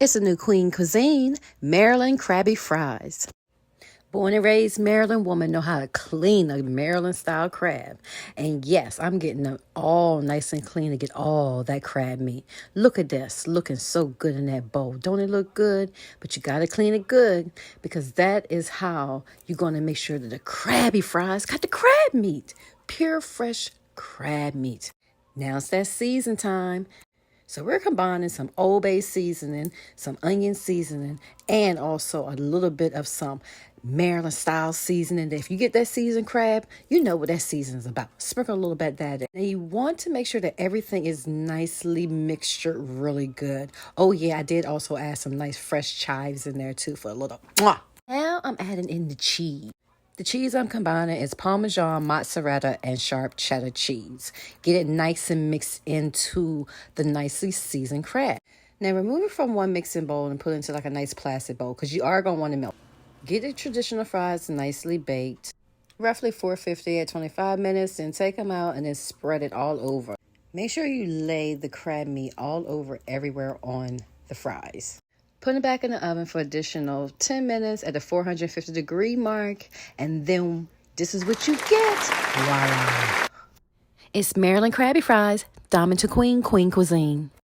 It's a new Queen Cuisine, Maryland Crabby Fries. Born and raised Maryland woman know how to clean a Maryland style crab. And yes, I'm getting them all nice and clean to get all that crab meat. Look at this, looking so good in that bowl. Don't it look good? But you got to clean it good because that is how you're going to make sure that the crabby fries got the crab meat. Pure, fresh crab meat. Now it's that season time. So we're combining some Old Bay seasoning, some onion seasoning, and also a little bit of some Maryland style seasoning. If you get that seasoned crab, you know what that season is about. Sprinkle a little bit of that in. Now you want to make sure that everything is nicely mixtured really good. Oh yeah, I did also add some nice fresh chives in there too for a little mwah. Now I'm adding in the cheese. The cheese I'm combining is Parmesan, mozzarella, and sharp cheddar cheese. Get it nice and mixed into the nicely seasoned crab. Now remove it from one mixing bowl and put it into like a nice plastic bowl because you are going to want to melt. Get the traditional fries nicely baked, roughly 450 at 25 minutes, and take them out and then spread it all over. Make sure you lay the crab meat all over everywhere on the fries. Put it back in the oven for additional 10 minutes at the 450 degree mark. And then this is what you get. Voila. It's Maryland Crabby Fries, Diamond to Queen, Queen Cuisine.